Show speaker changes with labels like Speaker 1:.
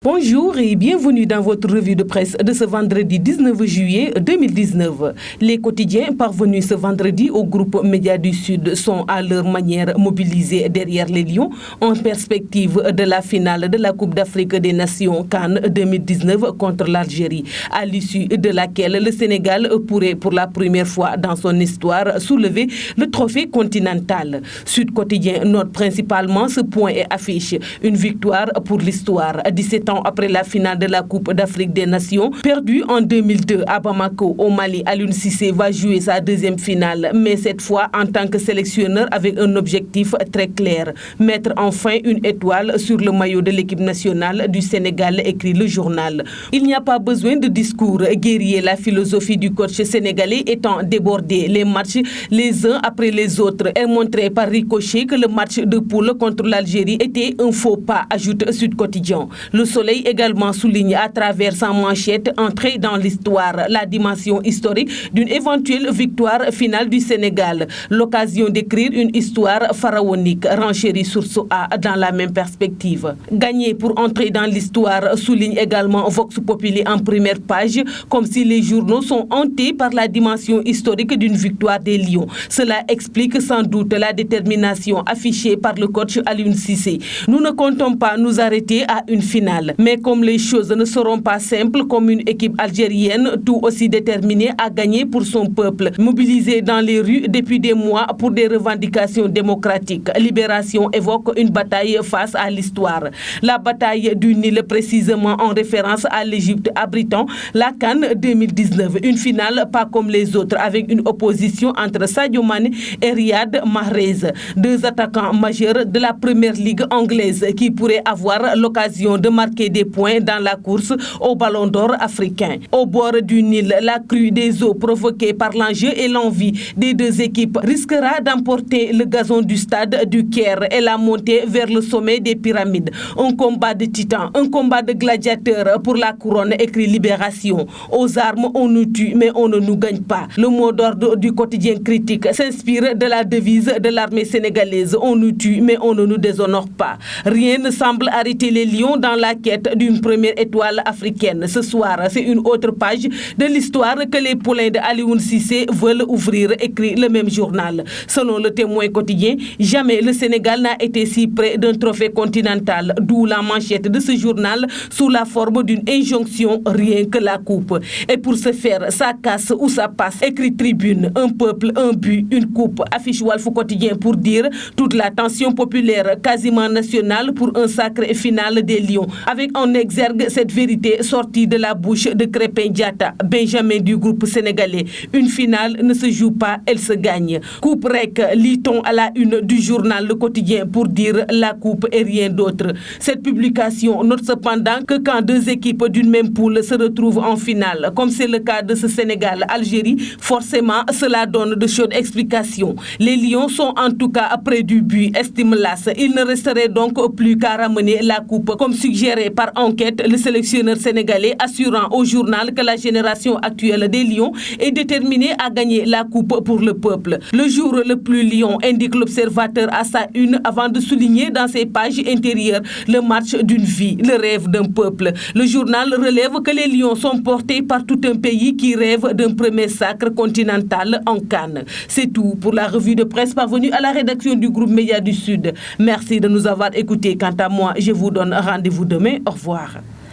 Speaker 1: Bonjour et bienvenue dans votre revue de presse de ce vendredi 19 juillet 2019. Les quotidiens parvenus ce vendredi au groupe Médias du Sud sont à leur manière mobilisés derrière les Lions en perspective de la finale de la Coupe d'Afrique des Nations CAN 2019 contre l'Algérie, à l'issue de laquelle le Sénégal pourrait pour la première fois dans son histoire soulever le trophée continental. Sud Quotidien note principalement ce point et affiche une victoire pour l'histoire. 17 ans après la finale de la Coupe d'Afrique des Nations, perdue en 2002 à Bamako, au Mali, Aliou Cissé va jouer sa deuxième finale, mais cette fois en tant que sélectionneur avec un objectif très clair, mettre enfin une étoile sur le maillot de l'équipe nationale du Sénégal, écrit le journal. Il n'y a pas besoin de discours guerrier, la philosophie du coach sénégalais étant débordée, les matchs les uns après les autres est montré par ricochet que le match de poule contre l'Algérie était un faux pas, ajoute Sud Quotidien. Le Soleil également souligne à travers sa manchette entrée dans l'histoire la dimension historique d'une éventuelle victoire finale du Sénégal. L'occasion d'écrire une histoire pharaonique, renchérit Source A dans la même perspective. Gagner pour entrer dans l'histoire, souligne également Vox Populi en première page, comme si les journaux sont hantés par la dimension historique d'une victoire des Lions. Cela explique sans doute la détermination affichée par le coach Aliou Cissé. Nous ne comptons pas nous arrêter à une finale. Mais comme les choses ne seront pas simples, comme une équipe algérienne tout aussi déterminée à gagner pour son peuple, mobilisée dans les rues depuis des mois pour des revendications démocratiques. Libération évoque une bataille face à l'histoire. La bataille du Nil, précisément en référence à l'Égypte abritant la CAN 2019. Une finale pas comme les autres, avec une opposition entre Sadio Mané et Riyad Mahrez, deux attaquants majeurs de la première ligue anglaise qui pourraient avoir l'occasion de marquer des points dans la course au ballon d'or africain. Au bord du Nil, la crue des eaux provoquée par l'enjeu et l'envie des deux équipes risquera d'emporter le gazon du stade du Caire et la montée vers le sommet des pyramides. Un combat de titans, un combat de gladiateurs pour la couronne, écrit Libération. Aux armes, on nous tue, mais on ne nous gagne pas. Le mot d'ordre du quotidien critique s'inspire de la devise de l'armée sénégalaise. On nous tue, mais on ne nous déshonore pas. Rien ne semble arrêter les Lions dans la quête d'une première étoile africaine. Ce soir, c'est une autre page de l'histoire que les poulains de Aliou Cissé veulent ouvrir, écrit le même journal. Selon le Témoin quotidien, jamais le Sénégal n'a été si près d'un trophée continental, d'où la manchette de ce journal sous la forme d'une injonction, rien que la coupe. Et pour ce faire, ça casse ou ça passe, écrit Tribune, un peuple, un but, une coupe, affiche Walf Quotidien pour dire toute la tension populaire quasiment nationale pour un sacré final des Lions, avec en exergue cette vérité sortie de la bouche de Krépin Diatta, Benjamin du groupe sénégalais. Une finale ne se joue pas, elle se gagne. Coupe rec, lit-on à la une du journal Le Quotidien pour dire la coupe et rien d'autre. Cette publication note cependant que quand deux équipes d'une même poule se retrouvent en finale, comme c'est le cas de ce Sénégal-Algérie, forcément cela donne de chaudes explications. Les Lions sont en tout cas près du but, estime l'AS. Il ne resterait donc plus qu'à ramener la coupe, comme suggéré par enquête le sélectionneur sénégalais, assurant au journal que la génération actuelle des Lions est déterminée à gagner la coupe pour le peuple. Le jour le plus lion, indique l'Observateur à sa une, avant de souligner dans ses pages intérieures le match d'une vie, le rêve d'un peuple. Le journal relève que les Lions sont portés par tout un pays qui rêve d'un premier sacre continental en CAN. C'est tout pour la revue de presse parvenue à la rédaction du groupe Médias du Sud. Merci de nous avoir écoutés. Quant à moi, je vous donne rendez-vous demain. Au revoir.